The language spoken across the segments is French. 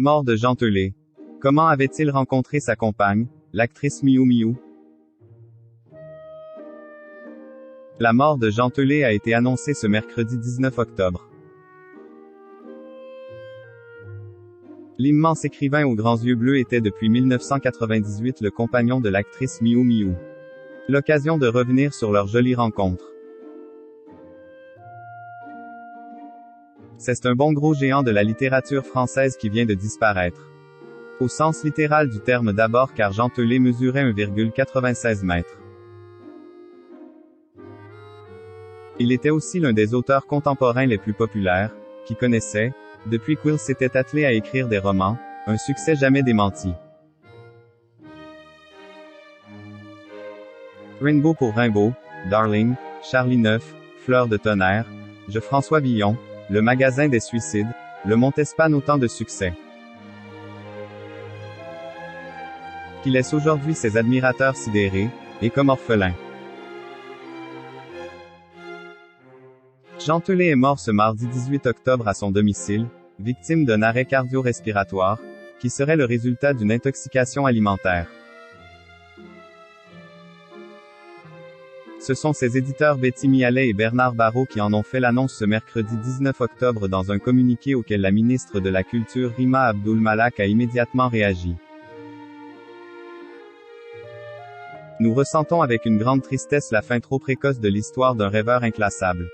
Mort de Jean Telet. Comment avait-il rencontré sa compagne, l'actrice Miou Miou? La mort de Jean Telet a été annoncée ce mercredi 19 octobre. L'immense écrivain aux grands yeux bleus était depuis 1998 le compagnon de l'actrice Miou Miou. L'occasion de revenir sur leur jolie rencontre. C'est un bon gros géant de la littérature française qui vient de disparaître. Au sens littéral du terme d'abord car Jean Telet mesurait 1,96 m. Il était aussi l'un des auteurs contemporains les plus populaires, qui connaissait, depuis qu'il s'était attelé à écrire des romans, un succès jamais démenti. Rimbaud pour Rimbaud, Darling, Charlie Neuf, Fleur de tonnerre, François Villon, Le magasin des suicides, Le Montespan autant de succès. Qui laisse aujourd'hui ses admirateurs sidérés, et comme orphelins. Jean Telet est mort ce mardi 18 octobre à son domicile, victime d'un arrêt cardio-respiratoire, qui serait le résultat d'une intoxication alimentaire. Ce sont ses éditeurs Betty Mialet et Bernard Barrault qui en ont fait l'annonce ce mercredi 19 octobre dans un communiqué auquel la ministre de la Culture Rima Abdul-Malak a immédiatement réagi. Nous ressentons avec une grande tristesse la fin trop précoce de l'histoire d'un rêveur inclassable.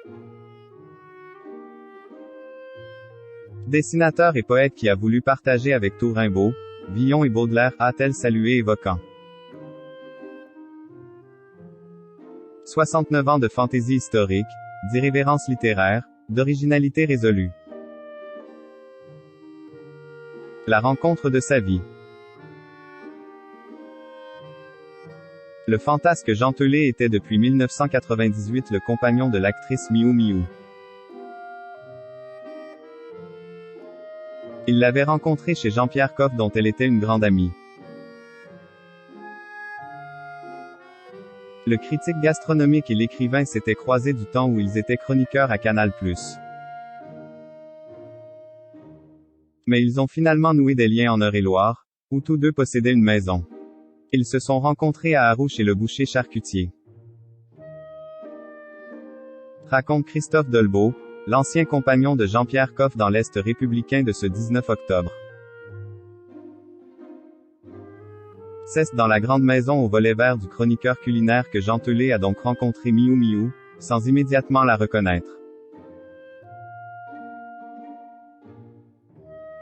Dessinateur et poète qui a voulu partager avec tout Rimbaud, Villon et Baudelaire, a-t-elle salué évoquant. 69 ans de fantaisie historique, d'irrévérence littéraire, d'originalité résolue. La rencontre de sa vie. Le fantasque Jean Telet était depuis 1998 le compagnon de l'actrice Miou Miou. Il l'avait rencontrée chez Jean-Pierre Coff dont elle était une grande amie. Le critique gastronomique et l'écrivain s'étaient croisés du temps où ils étaient chroniqueurs à Canal+. Mais ils ont finalement noué des liens en Eure-et-Loire, où tous deux possédaient une maison. Ils se sont rencontrés à Haroux chez le boucher charcutier. Raconte Christophe Dolbeau, l'ancien compagnon de Jean-Pierre Coff dans l'Est républicain de ce 19 octobre. C'est dans la grande maison au volet vert du chroniqueur culinaire que Jean Telet a donc rencontré Miou Miou, sans immédiatement la reconnaître.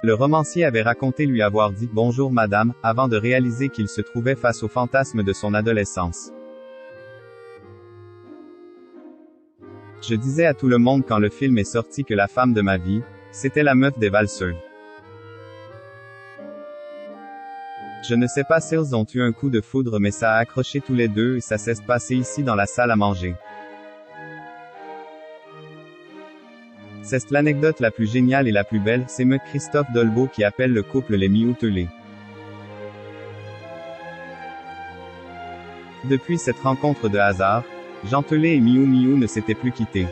Le romancier avait raconté lui avoir dit « Bonjour madame » avant de réaliser qu'il se trouvait face au fantasme de son adolescence. Je disais à tout le monde quand le film est sorti que la femme de ma vie, c'était la meuf des valseuses. Je ne sais pas s'ils ont eu un coup de foudre mais ça a accroché tous les deux et ça s'est passé ici dans la salle à manger. C'est l'anecdote la plus géniale et la plus belle, c'est M. Christophe Dolbeau qui appelle le couple les Miou Telet. Depuis cette rencontre de hasard, Jean Telet et Miou Miou ne s'étaient plus quittés.